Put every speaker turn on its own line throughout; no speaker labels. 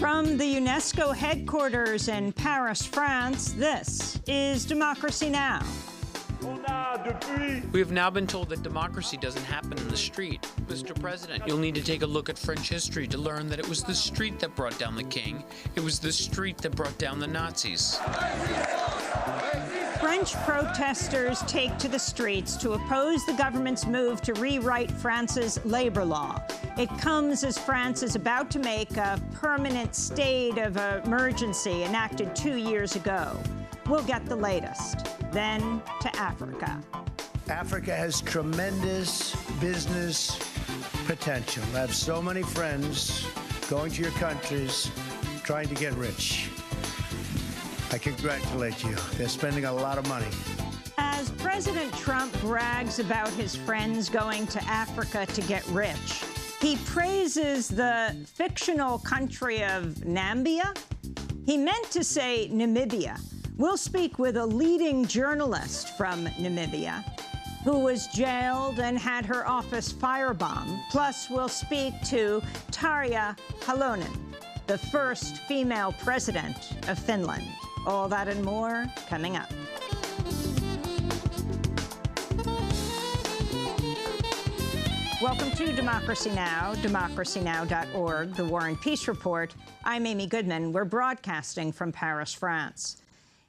From the UNESCO headquarters in Paris, France, this is Democracy Now!
We have now been told that democracy doesn't happen in the street. Mr. President, you'll need to take a look at French history to learn that it was the street that brought down the king. It was the street that brought down the Nazis.
French protesters take to the streets to oppose the government's move to rewrite France's labor law. It comes as France is about to make a permanent state of emergency enacted 2 years ago. We'll get the latest. Then to Africa.
Africa has tremendous business potential. I have so many friends going to your countries trying to get rich. I congratulate you. They're spending a lot of money.
As President Trump brags about his friends going to Africa to get rich, he praises the fictional country of Nambia. He meant to say Namibia. We'll speak with a leading journalist from Namibia who was jailed and had her office firebombed. Plus, we'll speak to Tarja Halonen, the first female president of Finland. All that and more coming up. Welcome to Democracy Now!, democracynow.org, the War and Peace Report. I'm Amy Goodman. We're broadcasting from Paris, France.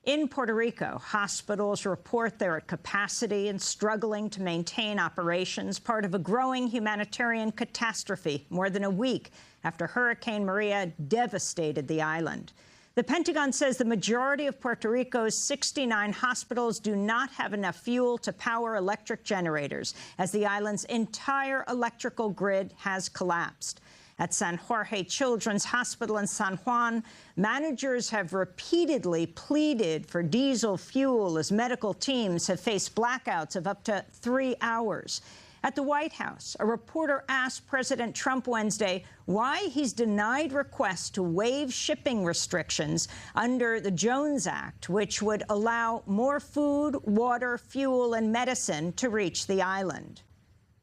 In Puerto Rico, hospitals report they're at capacity and struggling to maintain operations, part of a growing humanitarian catastrophe more than a week after Hurricane Maria devastated the island. The Pentagon says the majority of Puerto Rico's 69 hospitals do not have enough fuel to power electric generators, as the island's entire electrical grid has collapsed. At San Jorge Children's Hospital in San Juan, managers have repeatedly pleaded for diesel fuel as medical teams have faced blackouts of up to 3 hours. At the White House, a reporter asked President Trump Wednesday why he's denied requests to waive shipping restrictions under the Jones Act, which would allow more food, water, fuel, and medicine to reach the island.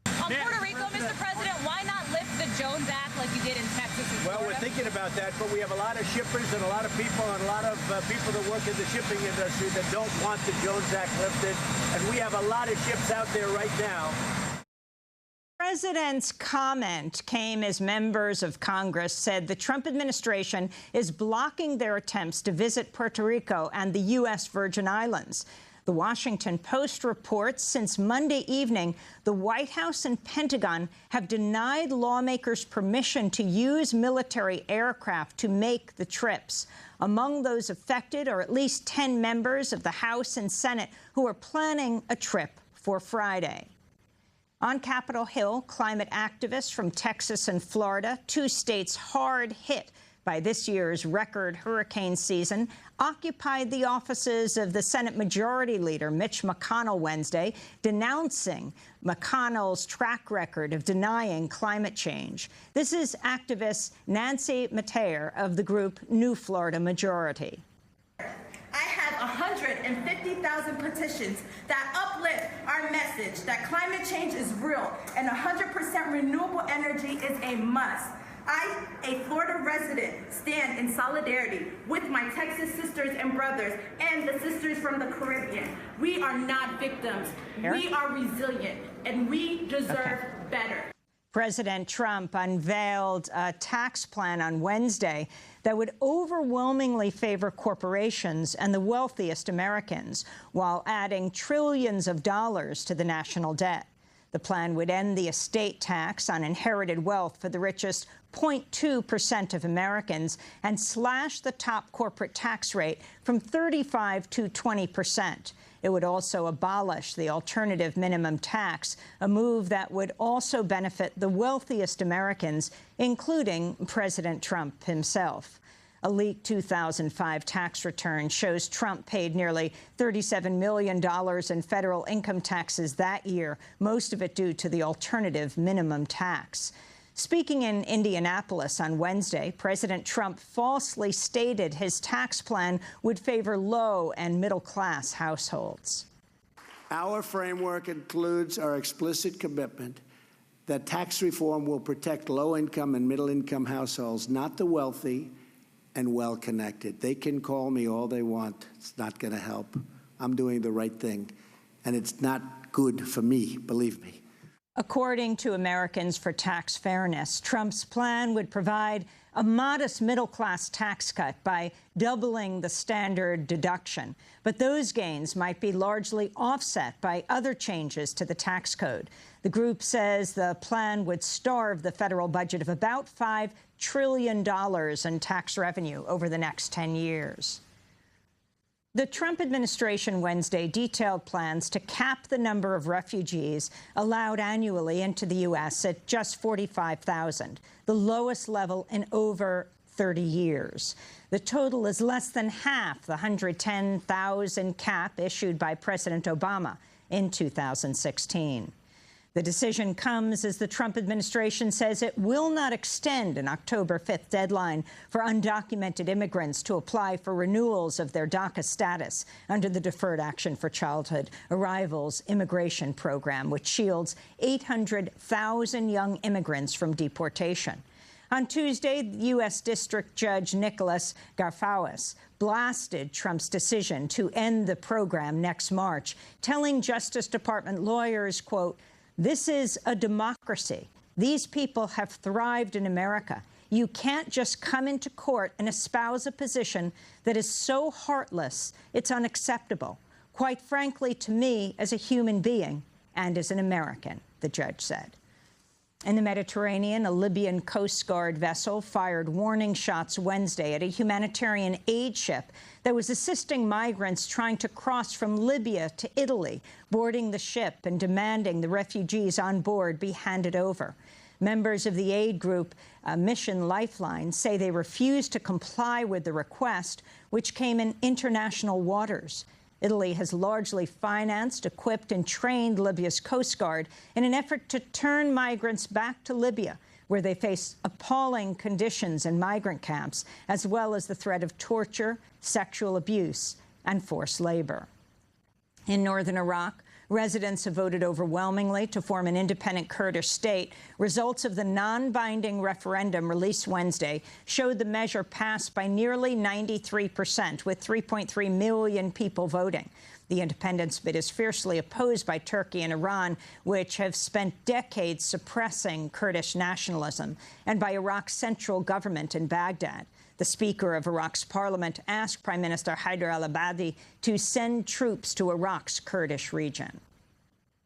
On Puerto Rico, Mr. President, why not lift the Jones Act like you did in Texas and Florida?
Well, we're thinking about that, but we have a lot of shippers and a lot of people people that work in the shipping industry that don't want the Jones Act lifted, and we have a lot of ships out there right now.
The president's comment came as members of Congress said the Trump administration is blocking their attempts to visit Puerto Rico and the U.S. Virgin Islands. The Washington Post reports since Monday evening, the White House and Pentagon have denied lawmakers permission to use military aircraft to make the trips. Among those affected are at least 10 members of the House and Senate who are planning a trip for Friday. On Capitol Hill, climate activists from Texas and Florida, 2 states hard hit by this year's record hurricane season, occupied the offices of the Senate Majority Leader Mitch McConnell Wednesday, denouncing McConnell's track record of denying climate change. This is activist Nancy Mateer of the group New Florida Majority.
I have 150,000 petitions that uplift our message that climate change is real and 100% renewable energy is a must. I, a Florida resident, stand in solidarity with my Texas sisters and brothers and the sisters from the Caribbean. We are not victims. We are resilient, and we deserve better.
President Trump unveiled a tax plan on Wednesday that would overwhelmingly favor corporations and the wealthiest Americans, while adding trillions of dollars to the national debt. The plan would end the estate tax on inherited wealth for the richest 0.2% of Americans and slash the top corporate tax rate from 35% to 20%. It would also abolish the alternative minimum tax, a move that would also benefit the wealthiest Americans, including President Trump himself. A leaked 2005 tax return shows Trump paid nearly $37 million in federal income taxes that year, most of it due to the alternative minimum tax. Speaking in Indianapolis on Wednesday, President Trump falsely stated his tax plan would favor low- and middle-class households.
Our framework includes our explicit commitment that tax reform will protect low-income and middle-income households, not the wealthy, and well-connected. They can call me all they want. It's not going to help. I'm doing the right thing, and it's not good for me, believe me.
According to Americans for Tax Fairness, Trump's plan would provide a modest middle-class tax cut by doubling the standard deduction. But those gains might be largely offset by other changes to the tax code. The group says the plan would starve the federal budget of about $5 trillion in tax revenue over the next 10 years. The Trump administration Wednesday detailed plans to cap the number of refugees allowed annually into the U.S. at just 45,000, the lowest level in over 30 years. The total is less than half the 110,000 cap issued by President Obama in 2016. The decision comes as the Trump administration says it will not extend an October 5th deadline for undocumented immigrants to apply for renewals of their DACA status under the Deferred Action for Childhood Arrivals immigration program, which shields 800,000 young immigrants from deportation. On Tuesday, U.S. District Judge Nicholas Garfouas blasted Trump's decision to end the program next March, telling Justice Department lawyers, quote, "This is a democracy. These people have thrived in America. You can't just come into court and espouse a position that is so heartless, it's unacceptable. Quite frankly, to me, as a human being and as an American," the judge said. In the Mediterranean, a Libyan Coast Guard vessel fired warning shots Wednesday at a humanitarian aid ship that was assisting migrants trying to cross from Libya to Italy, boarding the ship and demanding the refugees on board be handed over. Members of the aid group Mission Lifeline say they refused to comply with the request, which came in international waters. Italy has largely financed, equipped, and trained Libya's Coast Guard in an effort to turn migrants back to Libya, where they face appalling conditions in migrant camps, as well as the threat of torture, sexual abuse, and forced labor. In northern Iraq, residents have voted overwhelmingly to form an independent Kurdish state. Results of the non-binding referendum released Wednesday showed the measure passed by nearly 93%, with 3.3 million people voting. The independence bid is fiercely opposed by Turkey and Iran, which have spent decades suppressing Kurdish nationalism, and by Iraq's central government in Baghdad. The Speaker of Iraq's parliament asked Prime Minister Haider al-Abadi to send troops to Iraq's Kurdish region.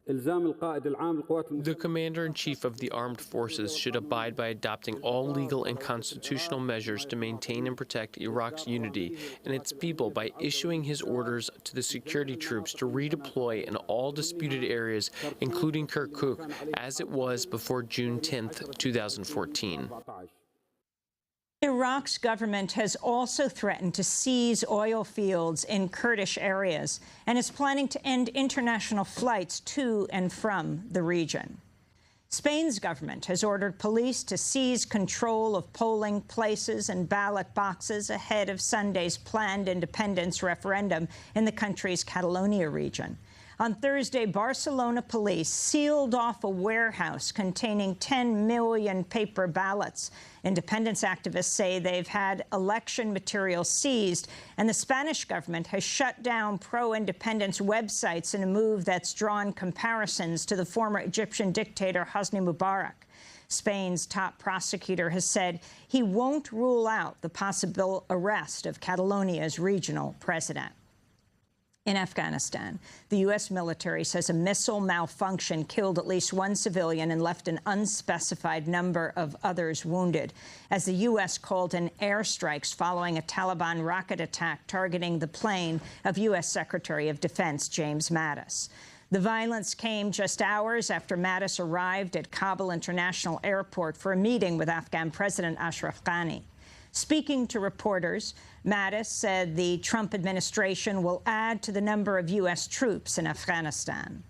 The Commander-in-Chief of the Armed Forces should abide by adopting all legal and constitutional measures to maintain and protect Iraq's unity and its people by issuing his orders to the security troops to redeploy in all disputed areas, including Kirkuk, as it was before June 10, 2014.
Iraq's government has also threatened to seize oil fields in Kurdish areas and is planning to end international flights to and from the region. Spain's government has ordered police to seize control of polling places and ballot boxes ahead of Sunday's planned independence referendum in the country's Catalonia region. On Thursday, Barcelona police sealed off a warehouse containing 10 million paper ballots. Independence activists say they've had election material seized, and the Spanish government has shut down pro-independence websites in a move that's drawn comparisons to the former Egyptian dictator Hosni Mubarak. Spain's top prosecutor has said he won't rule out the possible arrest of Catalonia's regional president. In Afghanistan, the U.S. military says a missile malfunction killed at least one civilian and left an unspecified number of others wounded, as the U.S. called in airstrikes following a Taliban rocket attack targeting the plane of U.S. Secretary of Defense James Mattis. The violence came just hours after Mattis arrived at Kabul International Airport for a meeting with Afghan President Ashraf Ghani. Speaking to reporters, Mattis said the Trump administration will add to the number of U.S. troops in Afghanistan.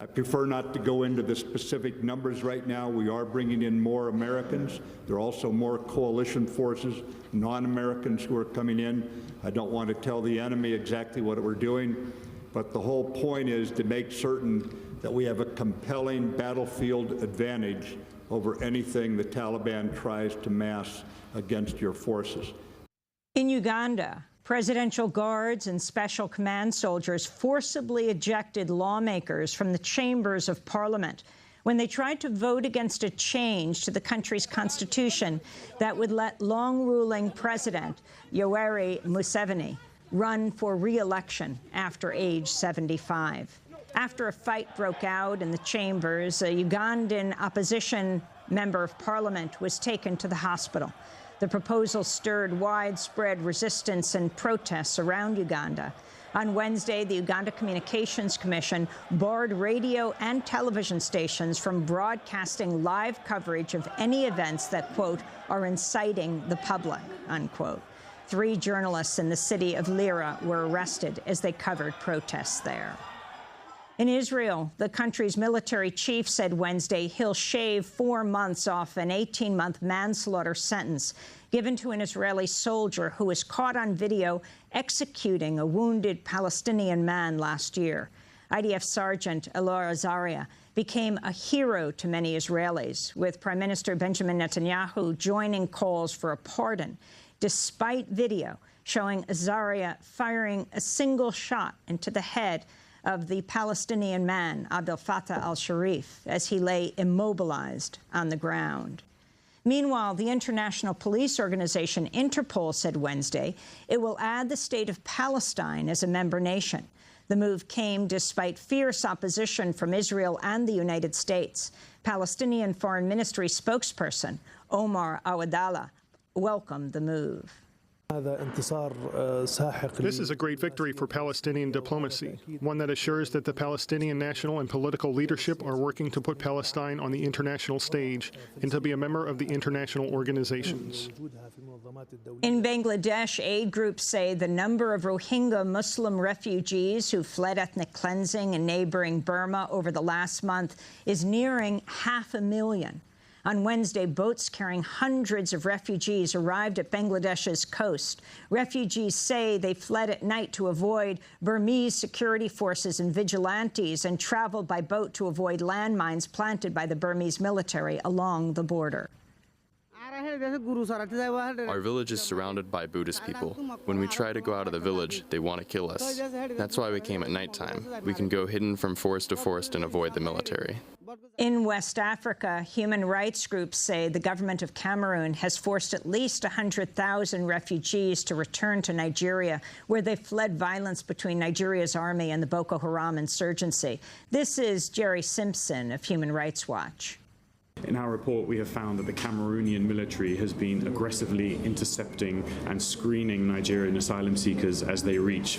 I prefer not to go into the specific numbers right now. We are bringing in more Americans. There are also more coalition forces, non-Americans who are coming in. I don't want to tell the enemy exactly what we're doing, but the whole point is to make certain that we have a compelling battlefield advantage over anything the Taliban tries to mass against your forces.
In Uganda, presidential guards and special command soldiers forcibly ejected lawmakers from the chambers of parliament when they tried to vote against a change to the country's constitution that would let long-ruling President Yoweri Museveni run for re-election after age 75. After a fight broke out in the chambers, a Ugandan opposition member of parliament was taken to the hospital. The proposal stirred widespread resistance and protests around Uganda. On Wednesday, the Uganda Communications Commission barred radio and television stations from broadcasting live coverage of any events that, quote, are inciting the public, unquote. 3 journalists in the city of Lira were arrested as they covered protests there. In Israel, the country's military chief said Wednesday he'll shave 4 months off an 18-month manslaughter sentence given to an Israeli soldier who was caught on video executing a wounded Palestinian man last year. IDF Sergeant Elor Azaria became a hero to many Israelis, with Prime Minister Benjamin Netanyahu joining calls for a pardon, despite video showing Azaria firing a single shot into the head of the Palestinian man, Abdel Fattah al-Sharif, as he lay immobilized on the ground. Meanwhile, the international police organization Interpol said Wednesday it will add the state of Palestine as a member nation. The move came despite fierce opposition from Israel and the United States. Palestinian Foreign Ministry spokesperson Omar Awadallah welcomed the move.
This is a great victory for Palestinian diplomacy, one that assures that the Palestinian national and political leadership are working to put Palestine on the international stage and to be a member of the international organizations.
In Bangladesh, aid groups say the number of Rohingya Muslim refugees who fled ethnic cleansing in neighboring Burma over the last month is nearing 500,000. On Wednesday, boats carrying hundreds of refugees arrived at Bangladesh's coast. Refugees say they fled at night to avoid Burmese security forces and vigilantes and traveled by boat to avoid landmines planted by the Burmese military along the border.
Our village is surrounded by Buddhist people. When we try to go out of the village, they want to kill us. That's why we came at nighttime. We can go hidden from forest to forest and avoid the military.
In West Africa, human rights groups say the government of Cameroon has forced at least 100,000 refugees to return to Nigeria, where they fled violence between Nigeria's army and the Boko Haram insurgency. This is Jerry Simpson of Human Rights Watch.
In our report, we have found that the Cameroonian military has been aggressively intercepting and screening Nigerian asylum seekers as they reach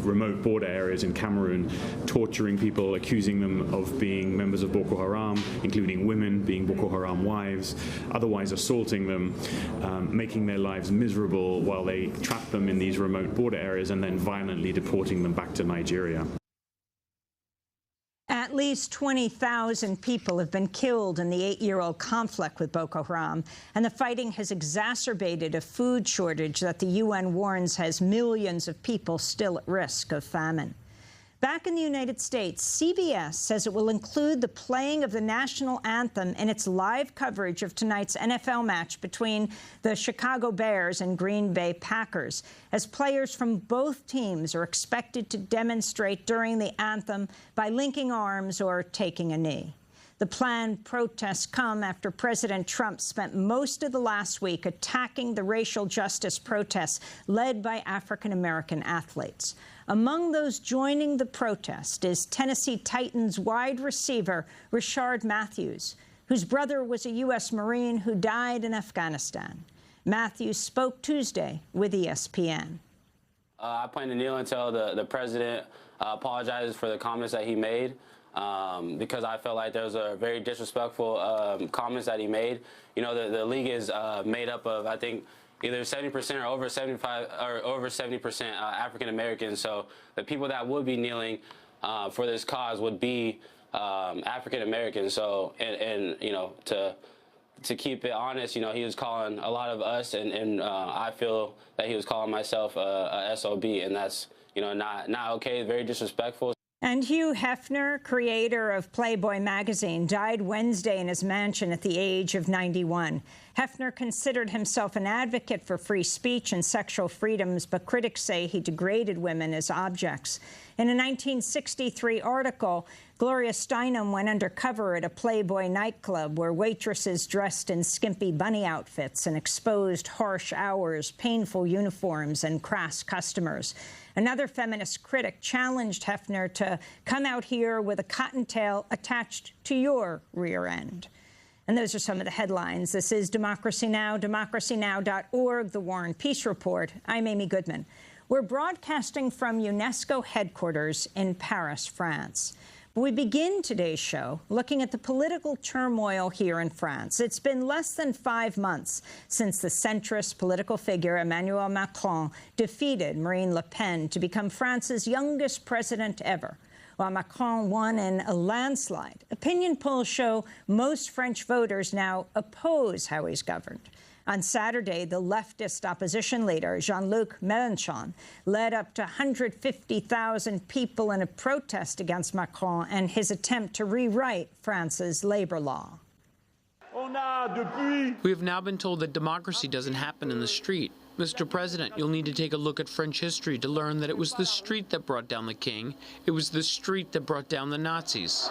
remote border areas in Cameroon, torturing people, accusing them of being members of Boko Haram, including women being Boko Haram wives, otherwise assaulting them, making their lives miserable while they trap them in these remote border areas and then violently deporting them back to Nigeria.
At least 20,000 people have been killed in the 8-year-old conflict with Boko Haram, and the fighting has exacerbated a food shortage that the UN warns has millions of people still at risk of famine. Back in the United States, CBS says it will include the playing of the national anthem in its live coverage of tonight's NFL match between the Chicago Bears and Green Bay Packers, as players from both teams are expected to demonstrate during the anthem by linking arms or taking a knee. The planned protests come after President Trump spent most of the last week attacking the racial justice protests led by African-American athletes. Among those joining the protest is Tennessee Titans wide receiver Rashard Matthews, whose brother was a U.S. Marine who died in Afghanistan. Matthews spoke Tuesday with ESPN.
I plan to kneel until the president apologizes for the comments that he made. Because I felt like there was a very disrespectful comments that he made. You know, the league is made up of, I think, either 70% or over 75 or over 70% African Americans. So the people that would be kneeling for this cause would be African Americans. So and you know, to keep it honest, you know, he was calling a lot of us, and I feel that he was calling myself a SOB, and that's, you know, not okay, very disrespectful.
And Hugh Hefner, creator of Playboy magazine, died Wednesday in his mansion at the age of 91. Hefner considered himself an advocate for free speech and sexual freedoms, but critics say he degraded women as objects. In a 1963 article, Gloria Steinem went undercover at a Playboy nightclub where waitresses dressed in skimpy bunny outfits and exposed harsh hours, painful uniforms, and crass customers. Another feminist critic challenged Hefner to come out here with a cottontail attached to your rear end. And those are some of the headlines. This is Democracy Now!, DemocracyNow.org, The War and Peace Report. I'm Amy Goodman. We're broadcasting from UNESCO headquarters in Paris, France. We begin today's show looking at the political turmoil here in France. It's been less than 5 months since the centrist political figure Emmanuel Macron defeated Marine Le Pen to become France's youngest president ever. While Macron won in a landslide, opinion polls show most French voters now oppose how he's governed. On Saturday, the leftist opposition leader, Jean-Luc Mélenchon, led up to 150,000 people in a protest against Macron and his attempt to rewrite France's labor law.
We have now been told that democracy doesn't happen in the street. Mr. President, you'll need to take a look at French history to learn that it was the street that brought down the king. It was the street that brought down the Nazis.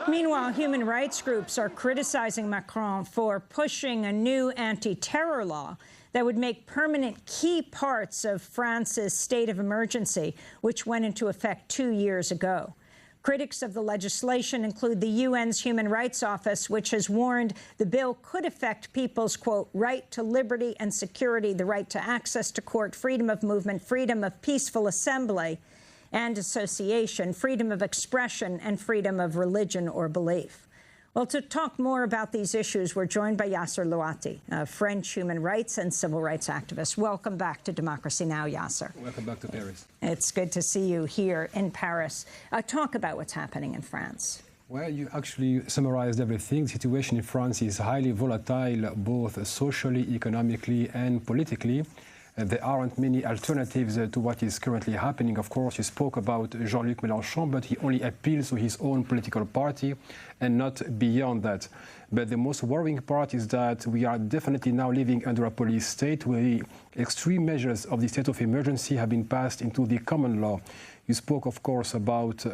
Meanwhile, human rights groups are criticizing Macron for pushing a new anti-terror law that would make permanent key parts of France's state of emergency, which went into effect 2 years ago. Critics of the legislation include the UN's Human Rights Office, which has warned the bill could affect people's, quote, right to liberty and security, the right to access to court, freedom of movement, freedom of peaceful assembly and association, freedom of expression, and freedom of religion or belief. Well, to talk more about these issues, we're joined by Yasser Louati, a French human rights and civil rights activist. Welcome back to Democracy Now!, Yasser.
Welcome back to Paris.
It's good to see you here in Paris. Talk about what's happening in France.
Well, you actually summarized everything. The situation in France is highly volatile, both socially, economically, and politically. There aren't many alternatives to what is currently happening. Of course, you spoke about Jean-Luc Mélenchon, but he only appeals to his own political party and not beyond that. But the most worrying part is that we are definitely now living under a police state where the extreme measures of the state of emergency have been passed into the common law. You spoke, of course, about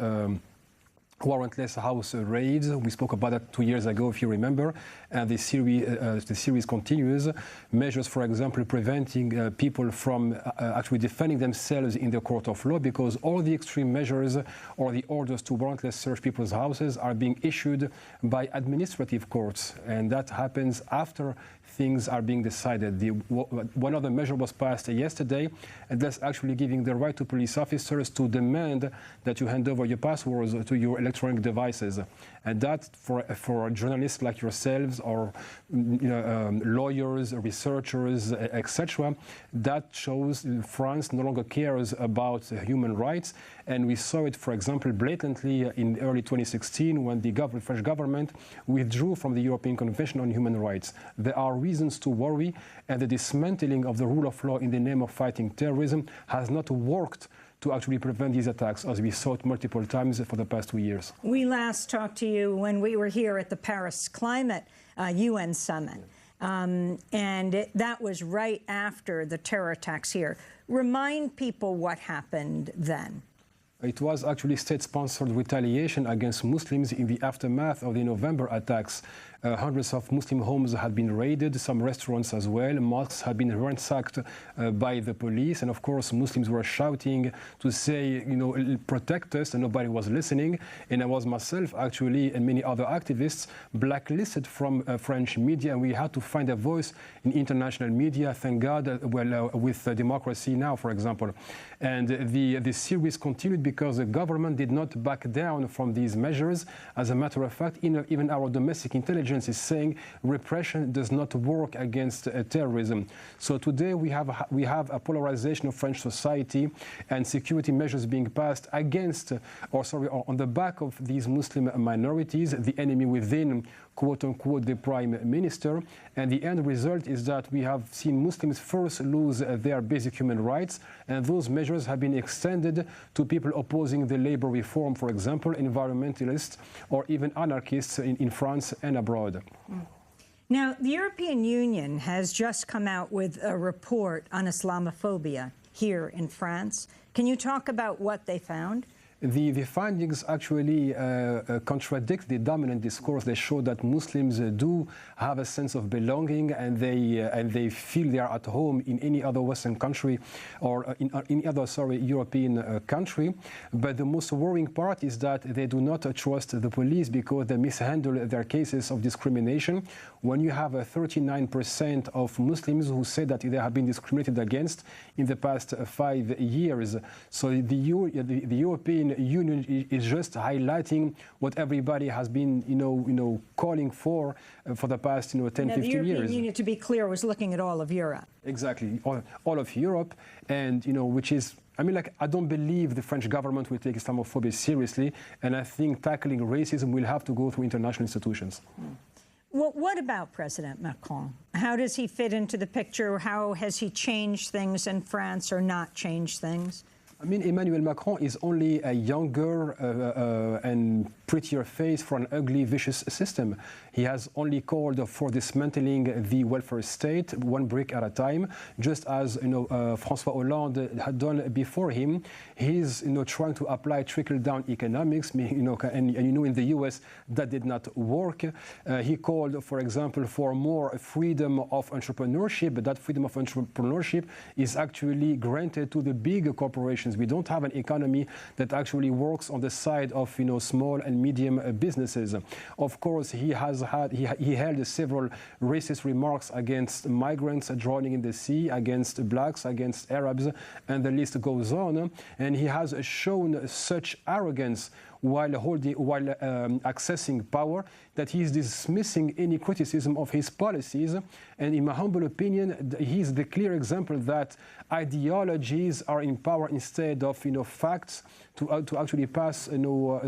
warrantless house raids. We spoke about that 2 years ago, if you remember, and the series continues. Measures, for example, preventing people from actually defending themselves in the court of law, because all the extreme measures or the orders to warrantless search people's houses are being issued by administrative courts, and that happens after things are being decided. One other measure was passed yesterday, and that's actually giving the right to police officers to demand that you hand over your passwords to your electronic devices. And that, for journalists like yourselves or lawyers, researchers, etc., that shows France no longer cares about human rights. And we saw it, for example, blatantly in early 2016 when the French government withdrew from the European Convention on Human Rights. There are reasons to worry, and the dismantling of the rule of law in the name of fighting terrorism has not worked to actually prevent these attacks, as we saw it multiple times for the past 2 years.
We last talked to you when we were here at the Paris Climate UN Summit, and that was right after the terror attacks here. Remind people what happened then.
It was actually state-sponsored retaliation against Muslims in the aftermath of the November attacks. Hundreds of Muslim homes had been raided, some restaurants as well. Mosques had been ransacked by the police. And of course, Muslims were shouting to say, protect us, and nobody was listening. And I was myself, actually, and many other activists, blacklisted from French media. And we had to find a voice in international media, thank God, with Democracy Now!, for example. And the series continued because the government did not back down from these measures. As a matter of fact, even our domestic intelligence is saying repression does not work against terrorism. So today we have a polarization of French society and security measures being passed against, on the back of these Muslim minorities. The enemy within quote-unquote, the prime minister. And the end result is that we have seen Muslims first lose their basic human rights, and those measures have been extended to people opposing the labor reform, for example, environmentalists or even anarchists in France and abroad.
Now, the European Union has just come out with a report on Islamophobia here in France. Can you talk about what they found?
The findings actually contradict the dominant discourse. They show that Muslims do have a sense of belonging, and they feel they are at home in any other Western country or in any other, European country. But the most worrying part is that they do not trust the police because they mishandle their cases of discrimination. When you have 39% of Muslims who say that they have been discriminated against in the past 5 years, so the European Union is just highlighting what everybody has been, calling for the past, 10, 15 years.
The European Union, to be clear, was looking at all of Europe.
Exactly, all of Europe, and which is. I don't believe the French government will take Islamophobia seriously, and I think tackling racism will have to go through international institutions.
Well, what about President Macron? How does he fit into the picture? How has he changed things in France or not changed things?
Emmanuel Macron is only a younger and prettier face for an ugly, vicious system. He has only called for dismantling the welfare state one brick at a time, just as François Hollande had done before him. He's trying to apply trickle-down economics, and in the U.S. that did not work. He called, for example, for more freedom of entrepreneurship, but that freedom of entrepreneurship is actually granted to the big corporations. We don't have an economy that actually works on the side of small and medium businesses. Of course, he held several racist remarks against migrants drowning in the sea, against blacks, against Arabs, and the list goes on. And he has shown such arrogance while accessing power that he is dismissing any criticism of his policies. And in my humble opinion, he is the clear example that ideologies are in power instead of facts to actually pass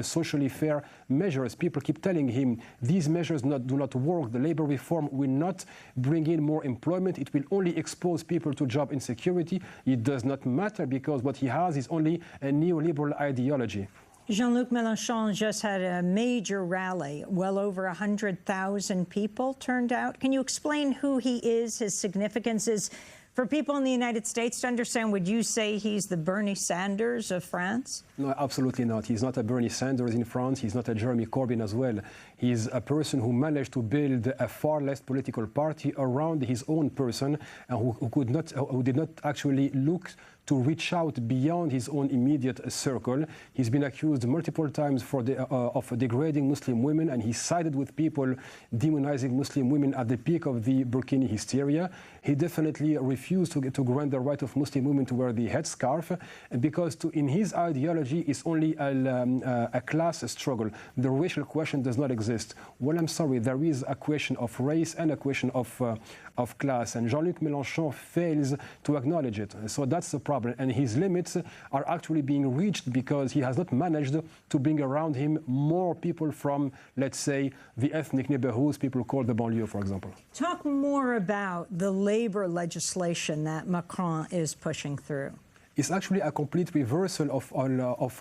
socially fair measures. People keep telling him these measures do not work. The labor reform will not bring in more employment. It will only expose people to job insecurity. It does not matter because what he has is only a neoliberal ideology.
Jean-Luc Mélenchon just had a major rally. Well over 100,000 people turned out. Can you explain who he is, his significance is? For people in the United States to understand, would you say he's the Bernie Sanders of France?
No, absolutely not. He's not a Bernie Sanders in France. He's not a Jeremy Corbyn as well. He's a person who managed to build a far less political party around his own person, and who did not actually look to reach out beyond his own immediate circle. He's been accused multiple times of degrading Muslim women, and he sided with people demonizing Muslim women at the peak of the Burkini hysteria. He definitely refused to grant the right of Muslim women to wear the headscarf, because in his ideology it's only a class struggle. The racial question does not exist. Well, I'm sorry, there is a question of race and a question of class, and Jean-Luc Mélenchon fails to acknowledge it. So that's the problem. And his limits are actually being reached because he has not managed to bring around him more people from, let's say, the ethnic neighborhoods people call the banlieue, for example.
Talk more about the labor legislation that Macron is pushing through.
It's actually a complete reversal of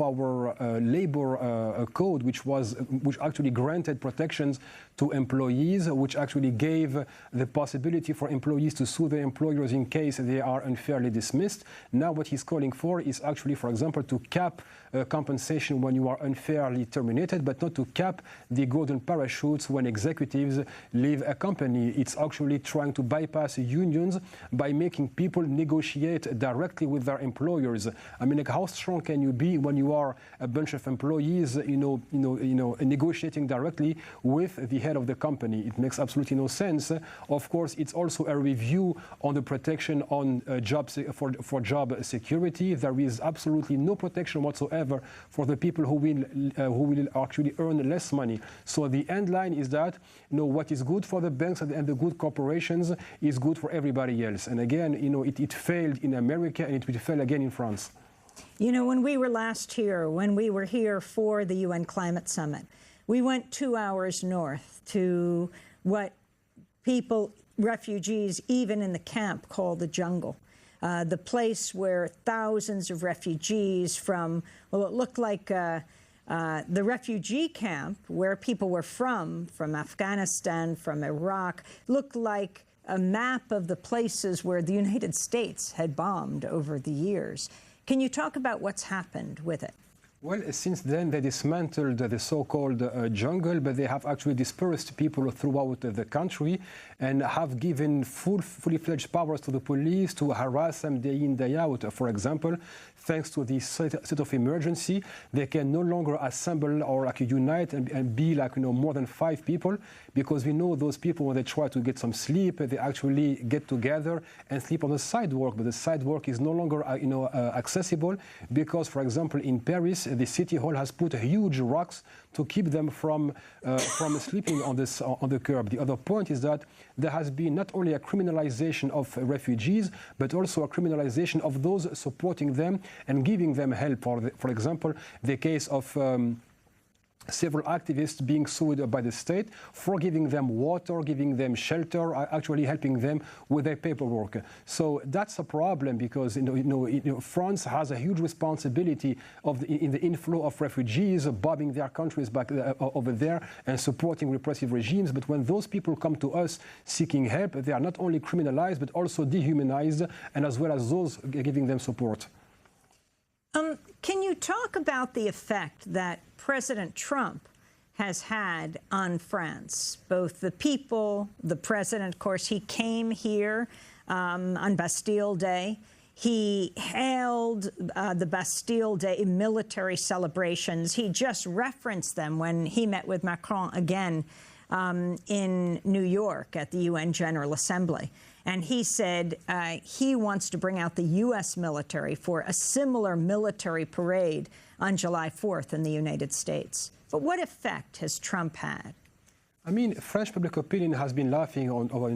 our labor code, which actually granted protections to employees, which actually gave the possibility for employees to sue their employers in case they are unfairly dismissed. Now what he's calling for is actually, for example, to cap compensation when you are unfairly terminated, but not to cap the golden parachutes when executives leave a company. It's actually trying to bypass unions by making people negotiate directly with their employers. I mean, how strong can you be when you are a bunch of employees, negotiating directly with the head of the company? It makes absolutely no sense. Of course, it's also a review on the protection on for job security. There is absolutely no protection whatsoever for the people who will actually earn less money. So the end line is that what is good for the banks and the good corporations is good for everybody else. And again, it failed in America, and it will fail again in France.
When we were here for the UN Climate Summit, We went 2 hours north to what people, refugees, even in the camp, call the jungle. The place where thousands of refugees from, well, it looked like the refugee camp where people were from Afghanistan, from Iraq, looked like a map of the places where the United States had bombed over the years. Can you talk about what's happened with it?
Well, since then, they dismantled the so-called jungle, but they have actually dispersed people throughout the country and have given fully-fledged powers to the police to harass them day in, day out. For example, thanks to the state of emergency, they can no longer assemble or like unite and be like, more than 5 people, because we know those people, when they try to get some sleep, they actually get together and sleep on the sidewalk. But the sidewalk is no longer, accessible because, for example, in Paris, the city hall has put huge rocks to keep them from sleeping on the curb. The other point is that there has been not only a criminalization of refugees, but also a criminalization of those supporting them and giving them help. For example, the case of several activists being sued by the state for giving them water, giving them shelter, actually helping them with their paperwork. So that's a problem because France has a huge responsibility in the inflow of refugees, bombing their countries back over there and supporting repressive regimes. But when those people come to us seeking help, they are not only criminalized but also dehumanized, and as well as those giving them support.
Can you talk about the effect that President Trump has had on France? Both the people, the president, of course, he came here on Bastille Day. He hailed the Bastille Day military celebrations. He just referenced them when he met with Macron again in New York at the UN General Assembly. And he said he wants to bring out the U.S. military for a similar military parade on July 4th in the United States. But what effect has Trump had?
I mean, French public opinion has been laughing over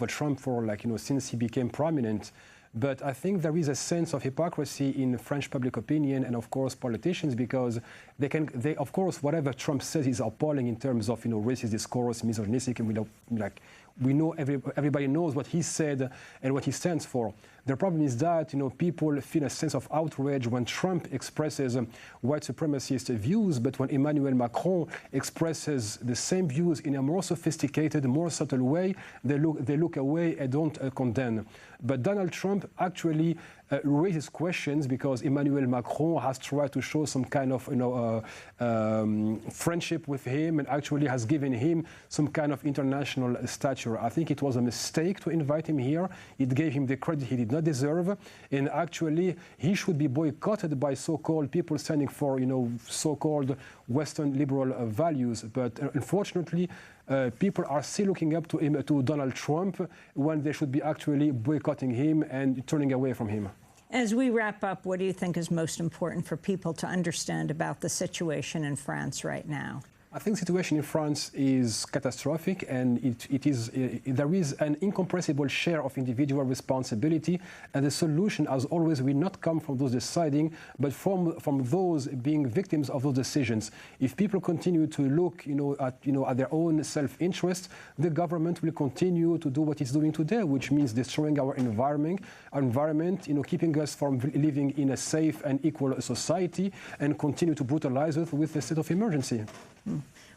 Trump for since he became prominent. But I think there is a sense of hypocrisy in French public opinion and, of course, politicians, because they of course, whatever Trump says is appalling in terms of, racist discourse, misogynistic, and we know everybody knows what he said and what he stands for. The problem is that, people feel a sense of outrage when Trump expresses white supremacist views, but when Emmanuel Macron expresses the same views in a more sophisticated, more subtle way, they look away and don't condemn. But Donald Trump actually raises questions because Emmanuel Macron has tried to show some kind of friendship with him and actually has given him some kind of international stature. I think it was a mistake to invite him here. It gave him the credit he did not deserve, and actually he should be boycotted by so-called people standing for so-called Western liberal values. But unfortunately, people are still looking up to Donald Trump when they should be actually boycotting him and turning away from him.
As we wrap up, what do you think is most important for people to understand about the situation in France right now?
I think the situation in France is catastrophic, and there is an incompressible share of individual responsibility, and the solution, as always, will not come from those deciding, but from those being victims of those decisions. If people continue to look, at their own self-interest, the government will continue to do what it's doing today, which means destroying our environment, keeping us from living in a safe and equal society, and continue to brutalize us with the state of emergency.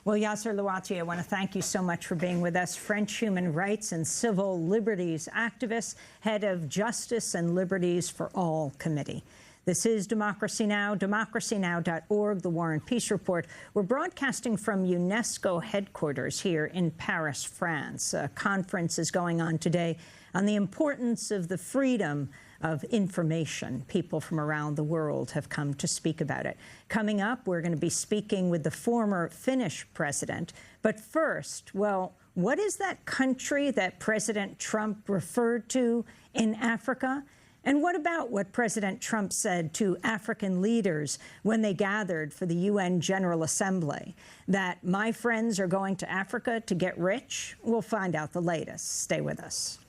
Well, Yasser Louati, I want to thank you so much for being with us. French human rights and civil liberties activist, head of Justice and Liberties for All Committee. This is Democracy Now!, democracynow.org, the War and Peace Report. We're broadcasting from UNESCO headquarters here in Paris, France. A conference is going on today on the importance of the freedom of information. People from around the world have come to speak about it. Coming up, we're going to be speaking with the former Finnish president. But first, well, what is that country that President Trump referred to in Africa? And what about what President Trump said to African leaders when they gathered for the UN General Assembly? That my friends are going to Africa to get rich? We'll find out the latest. Stay with us.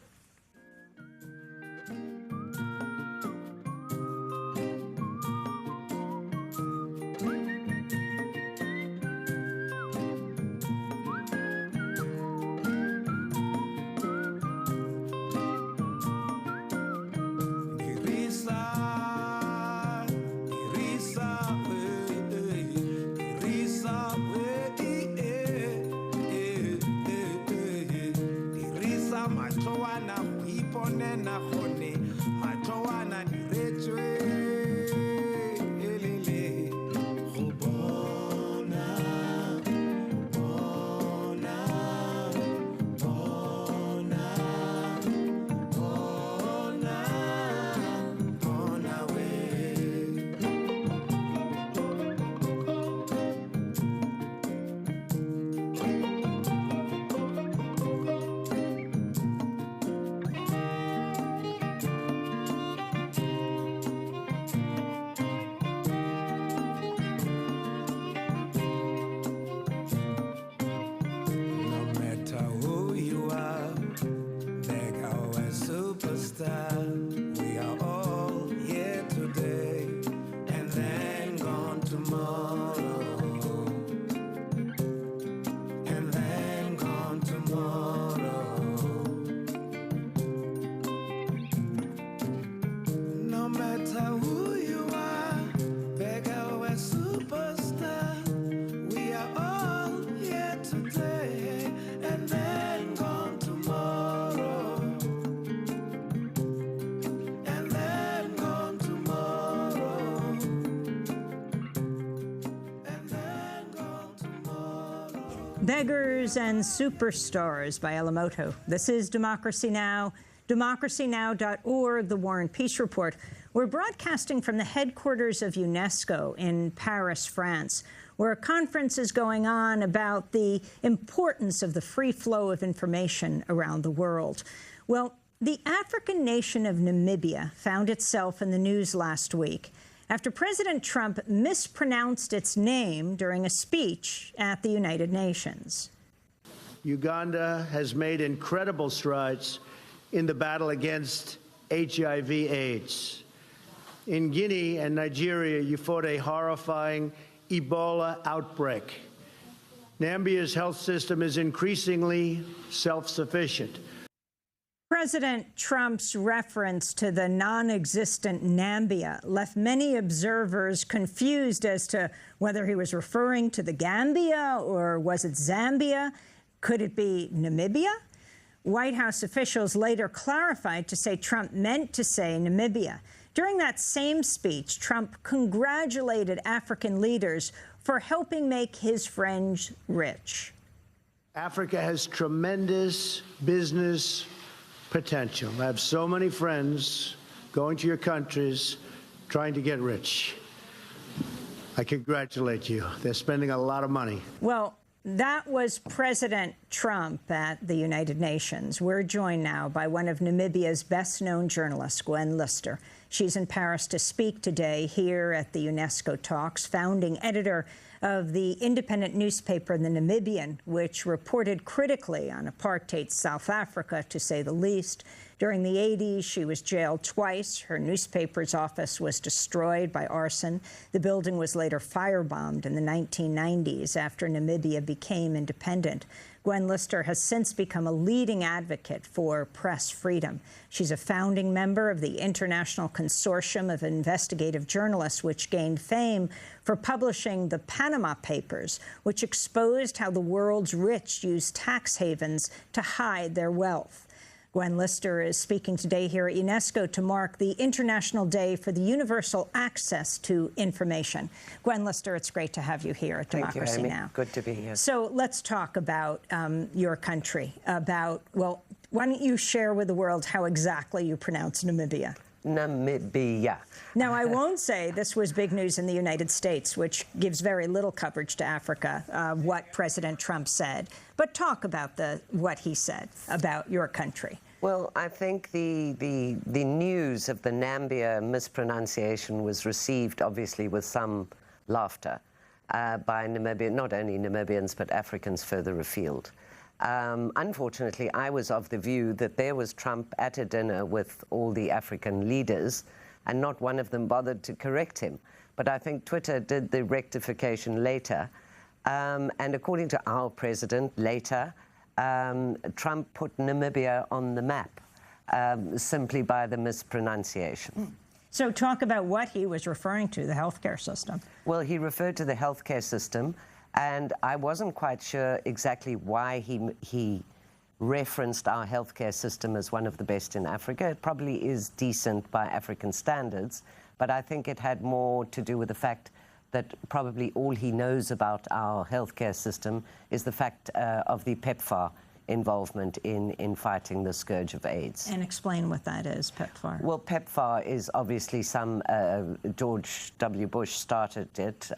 superstar. We are all here today and then gone tomorrow. And then gone tomorrow. No matter who you are, beggar or superstar, we are all here today and then gone tomorrow. And then gone tomorrow. And then gone tomorrow.
Beggars and Superstars by Elamoto. This is Democracy Now!, DemocracyNow.org, The War and Peace Report. We're broadcasting from the headquarters of UNESCO in Paris, France, where a conference is going on about the importance of the free flow of information around the world. Well, the African nation of Namibia found itself in the news last week after President Trump mispronounced its name during a speech at the United Nations.
Uganda has made incredible strides in the battle against HIV/AIDS. In Guinea and Nigeria, you fought a horrifying Ebola outbreak. Nambia's health system is increasingly self-sufficient.
President Trump's reference to the non-existent Nambia left many observers confused as to whether he was referring to the Gambia or was it Zambia? Could it be Namibia? White House officials later clarified to say Trump meant to say Namibia. During that same speech, Trump congratulated African leaders for helping make his friends rich.
Africa has tremendous business potential. I have so many friends going to your countries trying to get rich. I congratulate you. They're spending a lot of money.
Well, that was President Trump at the United Nations. We're joined now by one of Namibia's best-known journalists, Gwen Lister. She's in Paris to speak today here at the UNESCO Talks, founding editor of the independent newspaper The Namibian, which reported critically on apartheid South Africa, to say the least. During the 80s, she was jailed twice. Her newspaper's office was destroyed by arson. The building was later firebombed in the 1990s after Namibia became independent. Gwen Lister has since become a leading advocate for press freedom. She's a founding member of the International Consortium of Investigative Journalists, which gained fame for publishing the Panama Papers, which exposed how the world's rich use tax havens to hide their wealth. Gwen Lister is speaking today here at UNESCO to mark the International Day for the Universal Access to Information. Gwen Lister, it's great to have you here at Democracy Now!
Good to be here.
So let's talk about your country, well, why don't you share with the world how exactly you pronounce Namibia?
Namibia.
Now, I won't say this was big news in the United States, which gives very little coverage to Africa, what President Trump said. But talk about what he said about your country.
Well, I think the news of the Nambia mispronunciation was received, obviously, with some laughter by Namibia, not only Namibians, but Africans further afield. Unfortunately, I was of the view that there was Trump at a dinner with all the African leaders, and not one of them bothered to correct him. But I think Twitter did the rectification later. And according to our president, later, Trump put Namibia on the map simply by the mispronunciation.
So talk about what he was referring to, the healthcare system.
Well, he referred to the healthcare system, and I wasn't quite sure exactly why he referenced our healthcare system as one of the best in Africa. It probably is decent by African standards, but I think it had more to do with the fact that probably all he knows about our healthcare system is the fact of the PEPFAR involvement in fighting the scourge of AIDS.
And explain what that is, PEPFAR.
Well, PEPFAR is obviously George W. Bush started it,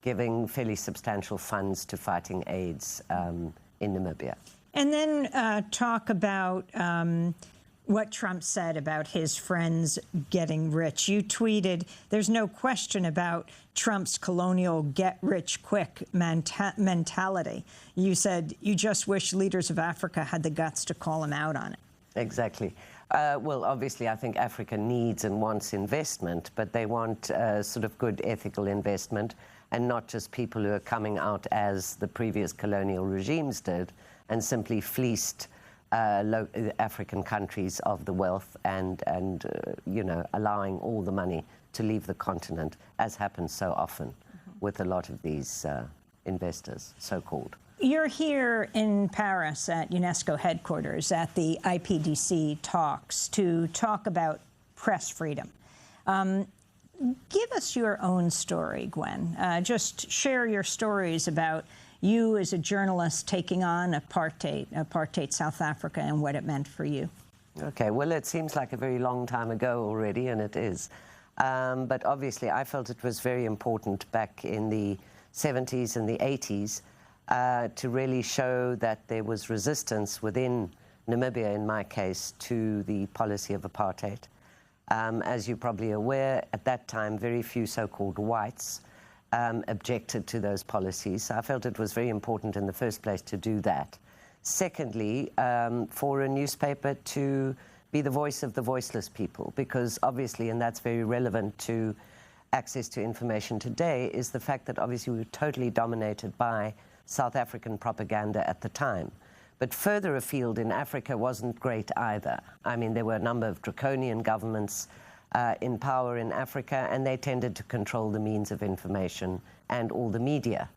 giving fairly substantial funds to fighting AIDS in Namibia.
And then talk about what Trump said about his friends getting rich. You tweeted, "There's no question about Trump's colonial get-rich-quick mentality." You said, "You just wish leaders of Africa had the guts to call him out on it."
Exactly. Well, obviously, I think Africa needs and wants investment, but they want sort of good ethical investment and not just people who are coming out as the previous colonial regimes did and simply fleeced African countries of the wealth and you know, allowing all the money to leave the continent, as happens so often with a lot of these investors, so-called.
You're here in Paris at UNESCO headquarters at the IPDC talks to talk about press freedom. Give us your own story, Gwen. Just share your stories about you as a journalist taking on apartheid South Africa and what it meant for you.
Okay, well, it seems like a very long time ago already, and it is. But obviously, I felt it was very important back in the 70s and the 80s to really show that there was resistance within Namibia, in my case, to the policy of apartheid. As you're probably aware, at that time, very few so-called whites objected to those policies. So I felt it was very important in the first place to do that. Secondly, for a newspaper to be the voice of the voiceless people, because obviously, and that's very relevant to access to information today, is the fact that obviously we were totally dominated by South African propaganda at the time. But further afield in Africa wasn't great either. I mean, there were a number of draconian governments in power in Africa, and they tended to control the means of information and all the media.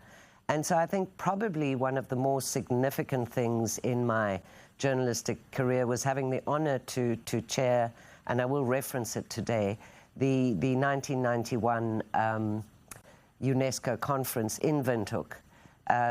And so I think probably one of the more significant things in my journalistic career was having the honor to chair, and I will reference it today, the 1991 UNESCO conference in Windhoek,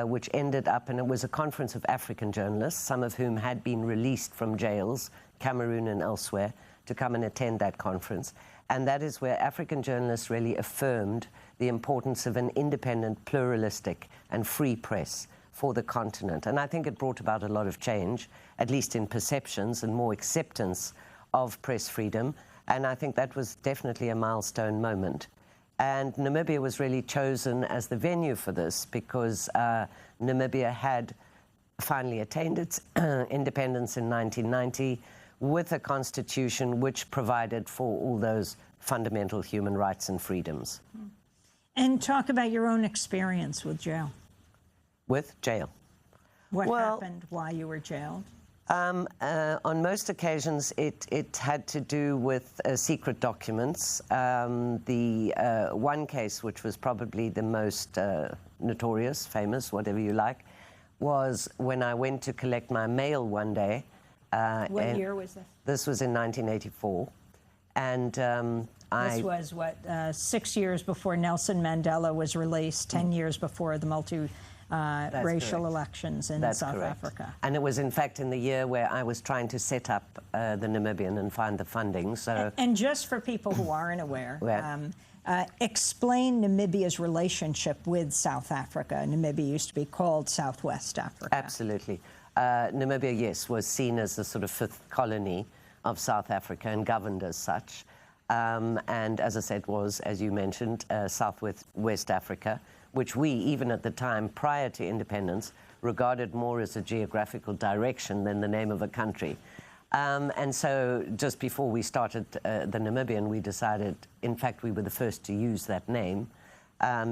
which ended up, and it was a conference of African journalists, some of whom had been released from jails, Cameroon and elsewhere, to come and attend that conference. And that is where African journalists really affirmed the importance of an independent, pluralistic, and free press for the continent. And I think it brought about a lot of change, at least in perceptions and more acceptance of press freedom. And I think that was definitely a milestone moment. And Namibia was really chosen as the venue for this because Namibia had finally attained its independence in 1990 with a constitution which provided for all those fundamental human rights and freedoms.
And talk about your own experience with jail.
With jail?
What happened while you were jailed?
On most occasions, it had to do with secret documents. The one case, which was probably the most notorious, famous, whatever you like, was when I went to collect my mail one day.
What year was this?
This was in 1984. And
this was, what, 6 years before Nelson Mandela was released, 10 years before the racial elections in South Africa.
And it was, in fact, in the year where I was trying to set up the Namibian and find the funding. So,
and just for people who aren't aware, explain Namibia's relationship with South Africa. Namibia used to be called Southwest Africa.
Absolutely. Namibia, yes, was seen as the sort of fifth colony of South Africa and governed as such. And as I said, was, as you mentioned, Southwest Africa, which we, even at the time prior to independence, regarded more as a geographical direction than the name of a country. And so just before we started the Namibian, we decided, in fact, we were the first to use that name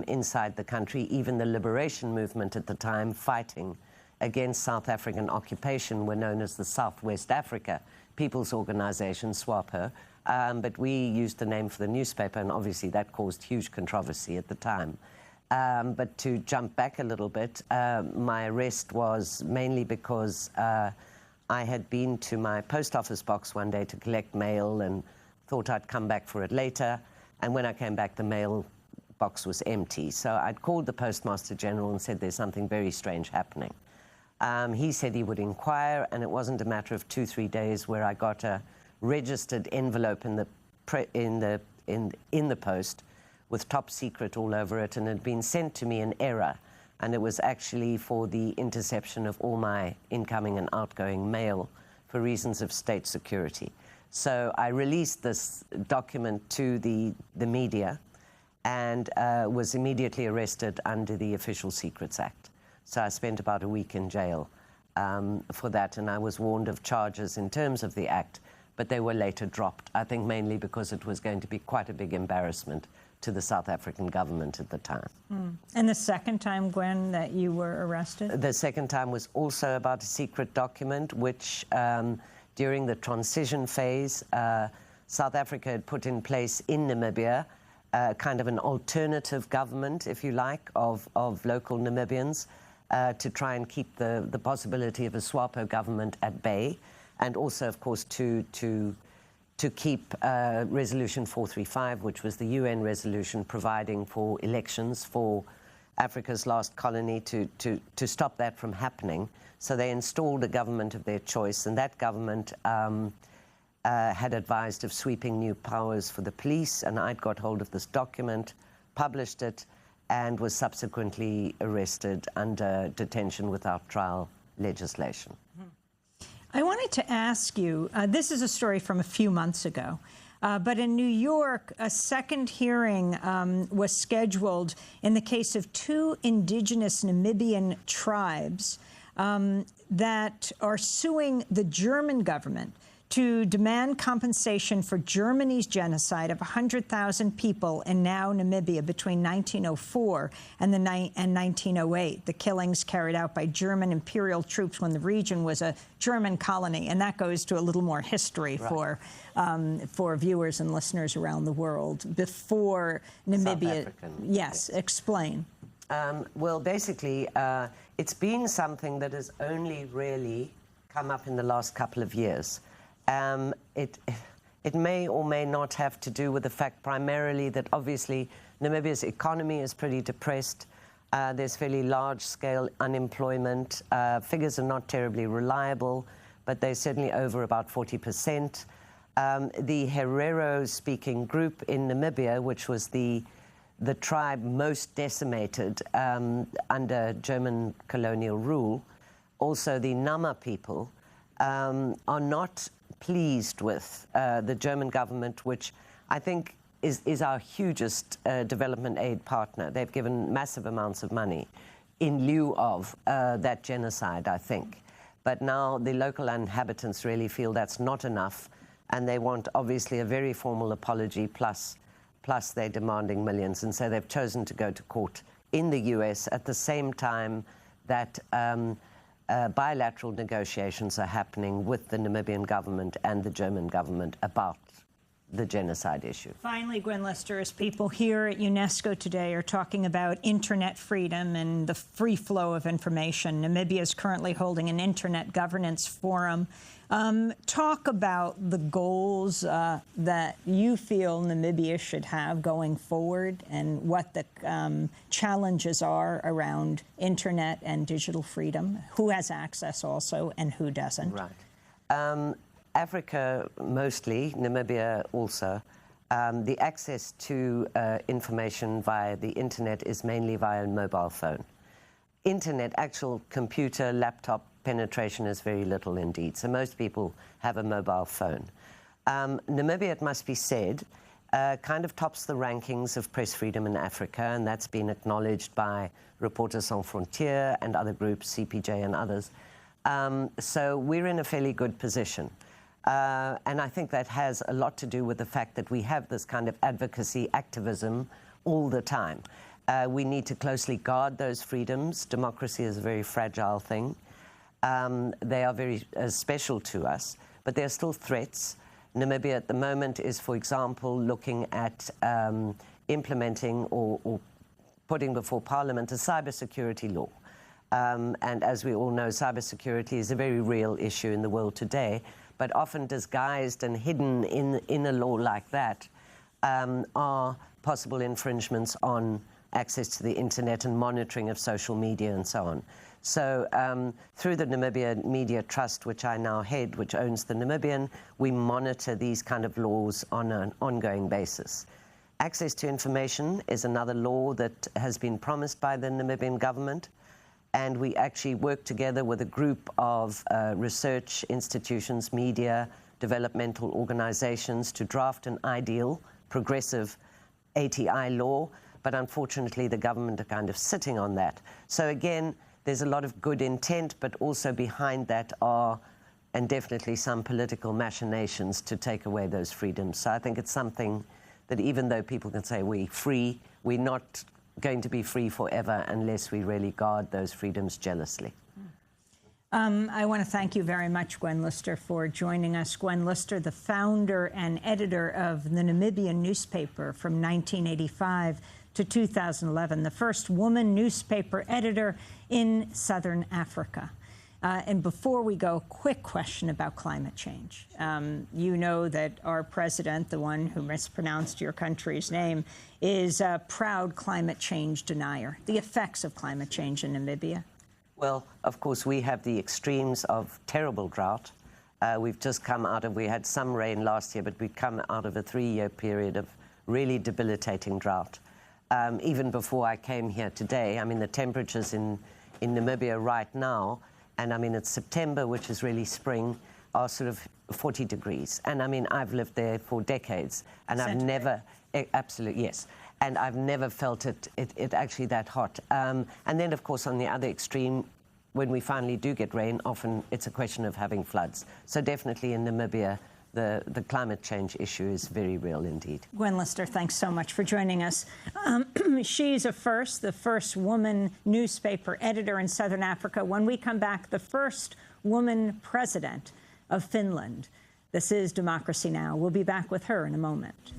inside the country. Even the liberation movement at the time fighting against South African occupation were known as the Southwest Africa People's Organization, SWAPO. But we used the name for the newspaper, and obviously that caused huge controversy at the time. But to jump back a little bit, my arrest was mainly because I had been to my post office box one day to collect mail and thought I'd come back for it later. And when I came back, the mail box was empty. So I'd called the Postmaster General and said there's something very strange happening. He said he would inquire, and it wasn't a matter of 2-3 days where I got a registered envelope in the post with top secret all over it, and it had been sent to me in error. And it was actually for the interception of all my incoming and outgoing mail for reasons of state security. So I released this document to the media and was immediately arrested under the Official Secrets Act. So I spent about a week in jail for that, and I was warned of charges in terms of the Act, but they were later dropped, I think mainly because it was going to be quite a big embarrassment to the South African government at the time.
And the second time, Gwen, that you were arrested?
The second time was also about a secret document, which during the transition phase, South Africa had put in place in Namibia kind of an alternative government, if you like, of local Namibians to try and keep the possibility of a SWAPO government at bay, and also, of course, to keep Resolution 435, which was the UN resolution providing for elections for Africa's last colony, to stop that from happening. So they installed a government of their choice, and that government had advised of sweeping new powers for the police, and I'd got hold of this document, published it, and was subsequently arrested under detention without trial legislation.
I wanted to ask you, this is a story from a few months ago, but in New York, a second hearing was scheduled in the case of two indigenous Namibian tribes that are suing the German government to demand compensation for Germany's genocide of 100,000 people in now Namibia between 1904 and 1908, the killings carried out by German imperial troops when the region was a German colony. And that goes to a little more history for viewers and listeners around the world. Before Namibia...
South African.
Yes, explain.
Well, basically, it's been something that has only really come up in the last couple of years. It may or may not have to do with the fact primarily that obviously Namibia's economy is pretty depressed. There's fairly large-scale unemployment. Figures are not terribly reliable, but they're certainly over about 40%. The Herero-speaking group in Namibia, which was the tribe most decimated under German colonial rule, also the Nama people, are not pleased with the German government, which I think is our hugest development aid partner. They've given massive amounts of money in lieu of that genocide, I think. But now the local inhabitants really feel that's not enough, and they want, obviously, a very formal apology, plus they're demanding millions. And so they've chosen to go to court in the US at the same time that bilateral negotiations are happening with the Namibian government and the German government about the genocide issue.
Finally, Gwen Lister, as people here at UNESCO today are talking about internet freedom and the free flow of information, Namibia is currently holding an internet governance forum. Talk about the goals that you feel Namibia should have going forward and what the challenges are around internet and digital freedom, who has access also and who doesn't.
Right. Africa mostly, Namibia also, the access to information via the internet is mainly via mobile phone. Internet, actual computer, laptop penetration is very little indeed. So most people have a mobile phone. Namibia, it must be said, kind of tops the rankings of press freedom in Africa, and that's been acknowledged by Reporters Sans Frontières and other groups, CPJ and others. So we're in a fairly good position. And I think that has a lot to do with the fact that we have this kind of advocacy activism all the time. We need to closely guard those freedoms. Democracy is a very fragile thing. They are very special to us, but there are still threats. Namibia at the moment is, for example, looking at implementing or putting before Parliament a cybersecurity law. And as we all know, cybersecurity is a very real issue in the world today, but often disguised and hidden in a law like that are possible infringements on access to the internet and monitoring of social media and so on. So through the Namibia Media Trust, which I now head, which owns the Namibian, we monitor these kind of laws on an ongoing basis. Access to information is another law that has been promised by the Namibian government, and we actually work together with a group of research institutions, media, developmental organizations to draft an ideal, progressive ATI law, but unfortunately the government are kind of sitting on that. So again, there's a lot of good intent, but also behind that are and definitely some political machinations to take away those freedoms. So I think it's something that even though people can say we're free, we're not going to be free forever unless we really guard those freedoms jealously.
I want to thank you very much, Gwen Lister, for joining us. Gwen Lister, the founder and editor of the Namibian newspaper from 1985 to 2011, the first woman newspaper editor in Southern Africa. And before we go, quick question about climate change. You know that our president, the one who mispronounced your country's name, is a proud climate change denier. The effects of climate change in Namibia?
Well, of course, we have the extremes of terrible drought. We've just come out of, we had some rain last year, but we've come out of a 3-year period of really debilitating drought. Even before I came here today, I mean, the temperatures in Namibia right now, and I mean, it's September, which is really spring, are sort of 40 degrees. And I mean, I've lived there for decades, and I've never, absolutely, yes. And I've never felt it actually that hot. And then, of course, on the other extreme, when we finally do get rain, often it's a question of having floods. So definitely in Namibia, the climate change issue is very real indeed.
Gwen Lister, thanks so much for joining us. She's the first woman newspaper editor in Southern Africa. When we come back, the first woman president of Finland. This is Democracy Now! We'll be back with her in a moment.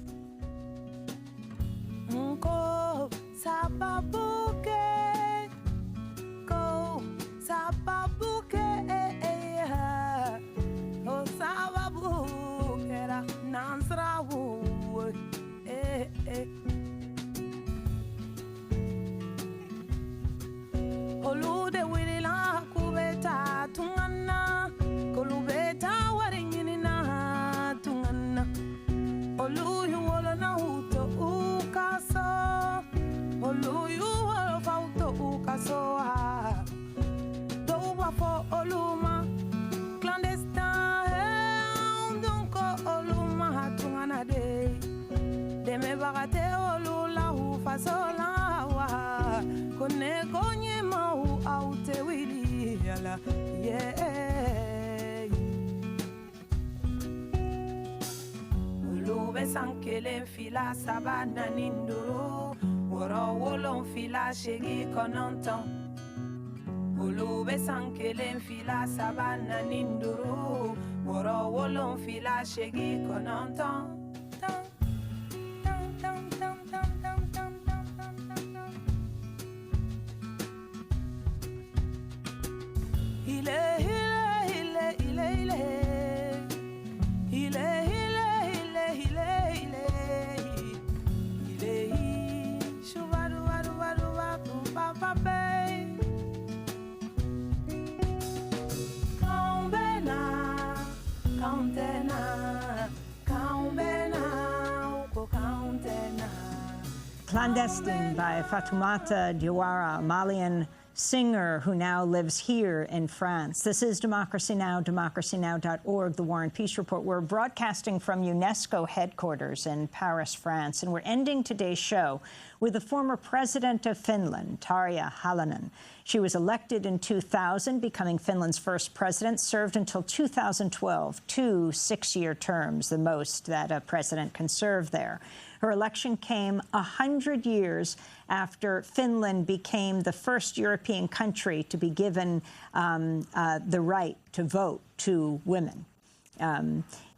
Sankele fila sabana nindoro woro wolon fila shegi kononton Olube sankele fila sabana nindoro woro wolon fila shegi kononton
Clandestine by Fatoumata Diawara, a Malian singer who now lives here in France. This is Democracy Now!, DemocracyNow.org, the War and Peace Report. We're broadcasting from UNESCO headquarters in Paris, France, and we're ending today's show with the former president of Finland, Tarja Halonen. She was elected in 2000, becoming Finland's first president, served until 2012, 2 6-year terms, the most that a president can serve there. Her election came 100 years after Finland became the first European country to be given the right to vote to women.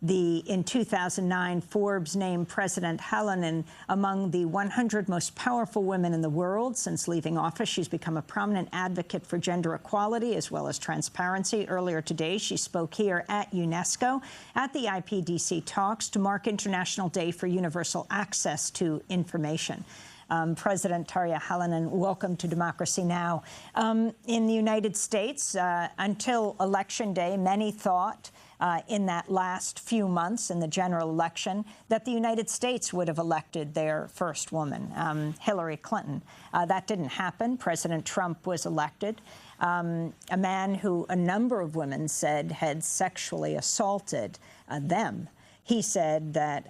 In 2009, Forbes named President Halonen among the 100 most powerful women in the world. Since leaving office, she's become a prominent advocate for gender equality as well as transparency. Earlier today, she spoke here at UNESCO at the IPDC talks to mark International Day for Universal Access to Information. President Tarja Halonen, welcome to Democracy Now! In the United States, until Election Day, many thought in that last few months in the general election that the United States would have elected their first woman, Hillary Clinton. That didn't happen. President Trump was elected, a man who a number of women said had sexually assaulted them. He said that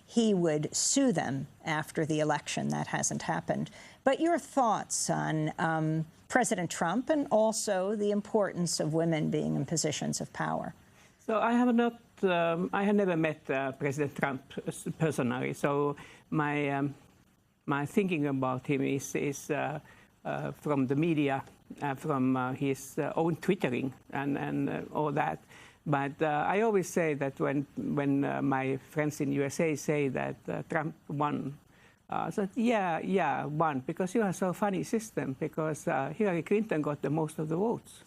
he would sue them after the election. That hasn't happened. But your thoughts on President Trump and also the importance of women being in positions of power?
So I have not. I have never met President Trump personally. So my thinking about him is from the media, from his own twittering and all that. But I always say that when my friends in USA say that Trump won, I said, yeah, won, because you have so funny system, because Hillary Clinton got the most of the votes.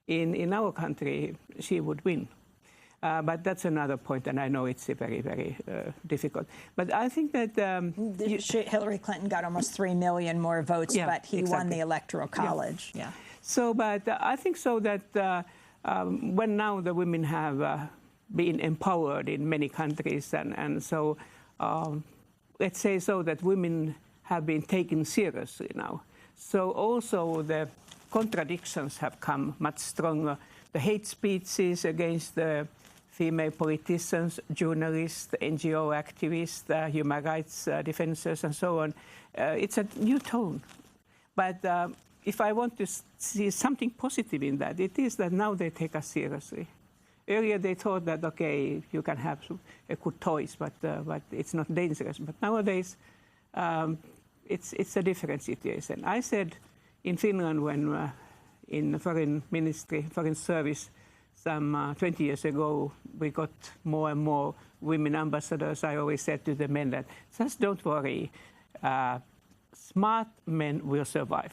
In our country, she would win. But that's another point, and I know it's very, very difficult. But I think that
Hillary Clinton got almost 3 million more votes, but he won the Electoral College.
Yeah. So, but I think so that when now the women have been empowered in many countries, and so let's say so that women have been taken seriously now. So also the contradictions have come much stronger. The hate speeches against the female politicians, journalists, NGO activists, human rights defenders, and so on. It's a new tone. But if I want to see something positive in that, it is that now they take us seriously. Earlier they thought that, okay, you can have good toys, but it's not dangerous. But nowadays, it's a different situation. I said in Finland when in the foreign ministry, foreign service, some 20 years ago, we got more and more women ambassadors. I always said to the men that, just don't worry, smart men will survive.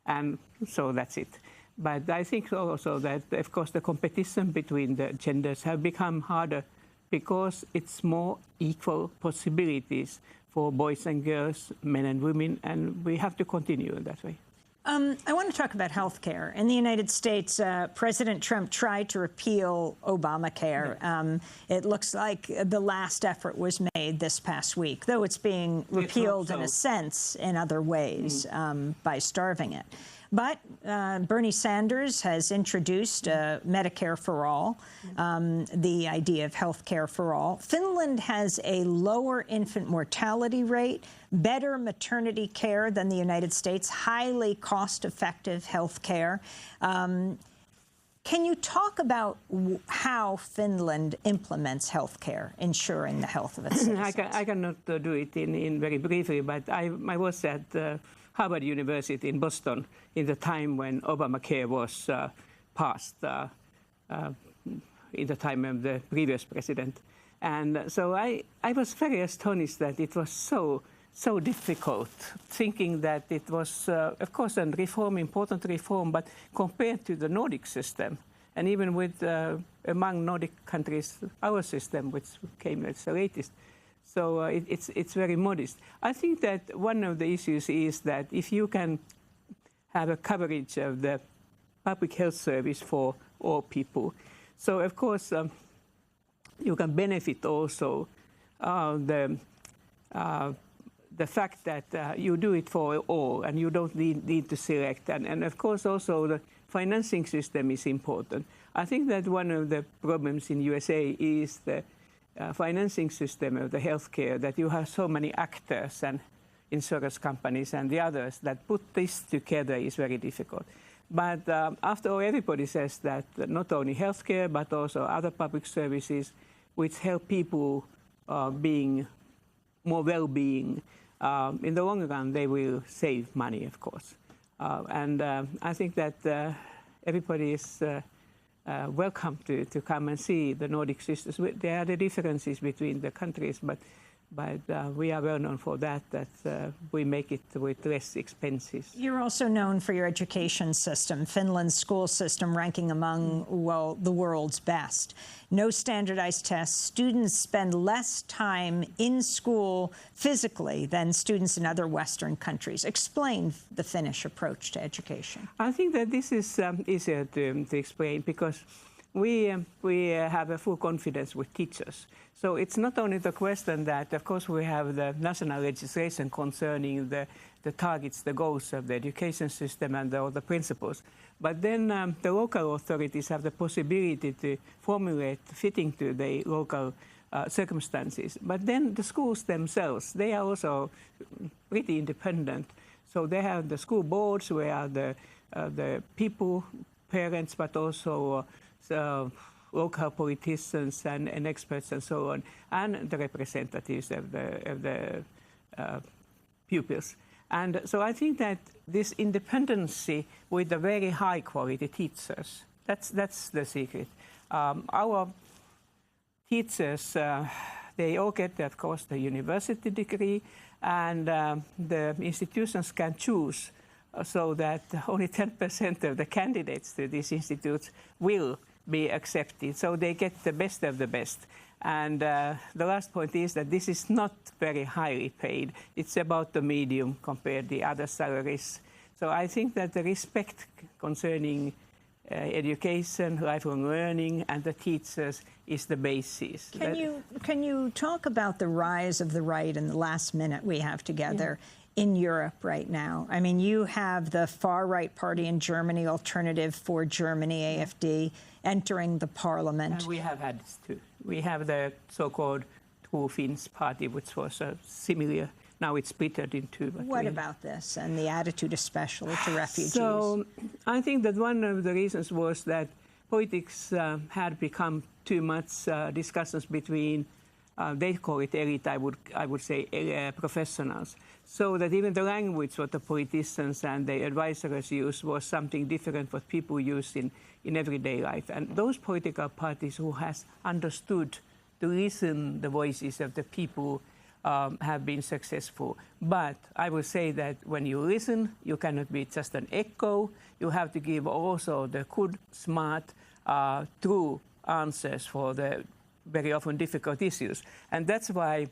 And so that's it. But I think also that, of course, the competition between the genders have become harder because it's more equal possibilities for boys and girls, men and women, and we have to continue in that way.
I want to talk about health care. In the United States, President Trump tried to repeal Obamacare. It looks like the last effort was made this past week, though it's being repealed in a sense in other ways by starving it. But Bernie Sanders has introduced Medicare for all, the idea of health care for all. Finland has a lower infant mortality rate, better maternity care than the United States, highly cost-effective health care. Can you talk about how Finland implements health care, ensuring the health of its citizens?
I cannot do it in very briefly, but I was at Harvard University in Boston in the time when Obamacare was passed, in the time of the previous president. And so I was very astonished that it was so difficult, thinking that it was, of course, a reform, important reform, but compared to the Nordic system, and even with among Nordic countries, our system, which came as the latest. So it's very modest. I think that one of the issues is that if you can have a coverage of the public health service for all people, so of course you can benefit also the fact that you do it for all and you don't need to select. And of course also the financing system is important. I think that one of the problems in USA is the financing system of the healthcare, that you have so many actors and insurance companies and the others that put this together is very difficult. But after all, everybody says that not only healthcare, but also other public services which help people being more well-being, in the long run, they will save money, of course. And I think that everybody is welcome to come and see the Nordic systems. There are the differences between the countries, but we are well known for that we make it with less expenses.
You're also known for your education system, Finland's school system ranking among, well, the world's best. No standardized tests. Students spend less time in school physically than students in other Western countries. Explain the Finnish approach to education.
I think that this is easier to explain because we have a full confidence with teachers. So it's not only the question that, of course, we have the national legislation concerning the targets, the goals of the education system and all the principles, but then the local authorities have the possibility to formulate fitting to the local circumstances. But then the schools themselves, they are also pretty independent. So they have the school boards where the people, parents, but also local politicians and experts and so on, and the representatives of the pupils. And so I think that this independency with the very high quality teachers, that's the secret. Our teachers, they all get, of course, the university degree, and the institutions can choose so that only 10% of the candidates to these institutes will be accepted. So they get the best of the best. And the last point is that this is not very highly paid. It's about the medium compared to the other salaries. So I think that the respect concerning education, lifelong learning, and the teachers is the basis.
Can you talk about the rise of the right in the last minute we have together in Europe right now? I mean, you have the far-right party in Germany, Alternative for Germany, AfD, entering the parliament.
And we have had this too. We have the so-called True Finns party, which was similar. Now it's split in two.
What about this and the attitude especially to refugees?
So I think that one of the reasons was that politics had become too much discussions between, they call it elite, I would say professionals. So that even the language what the politicians and the advisors use was something different what people use in everyday life. And those political parties who has understood to listen the voices of the people have been successful. But I will say that when you listen, you cannot be just an echo. You have to give also the good, smart, true answers for the very often difficult issues. And that's why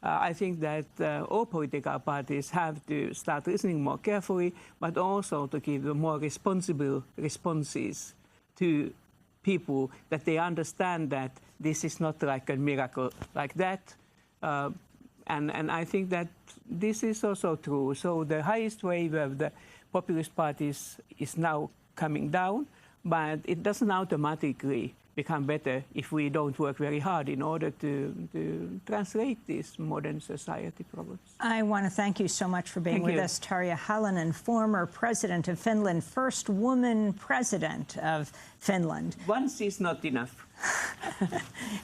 I think that all political parties have to start listening more carefully, but also to give more responsible responses to people, that they understand that this is not like a miracle like that. And I think that this is also true. So the highest wave of the populist parties is now coming down, but it doesn't automatically become better if we don't work very hard in order to translate these modern society problems.
I want to thank you so much for being with us. Tarja Halonen, former president of Finland, first woman president of Finland.
Once is not enough.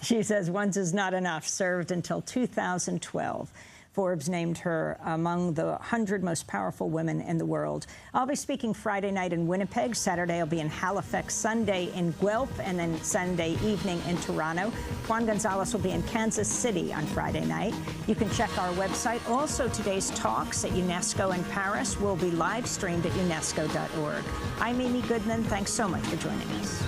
She says once is not enough, served until 2012. Forbes named her among the 100 most powerful women in the world. I'll be speaking Friday night in Winnipeg. Saturday I'll be in Halifax, Sunday in Guelph, and then Sunday evening in Toronto. Juan Gonzalez will be in Kansas City on Friday night. You can check our website. Also, today's talks at UNESCO in Paris will be live streamed at unesco.org. I'm Amy Goodman. Thanks so much for joining us.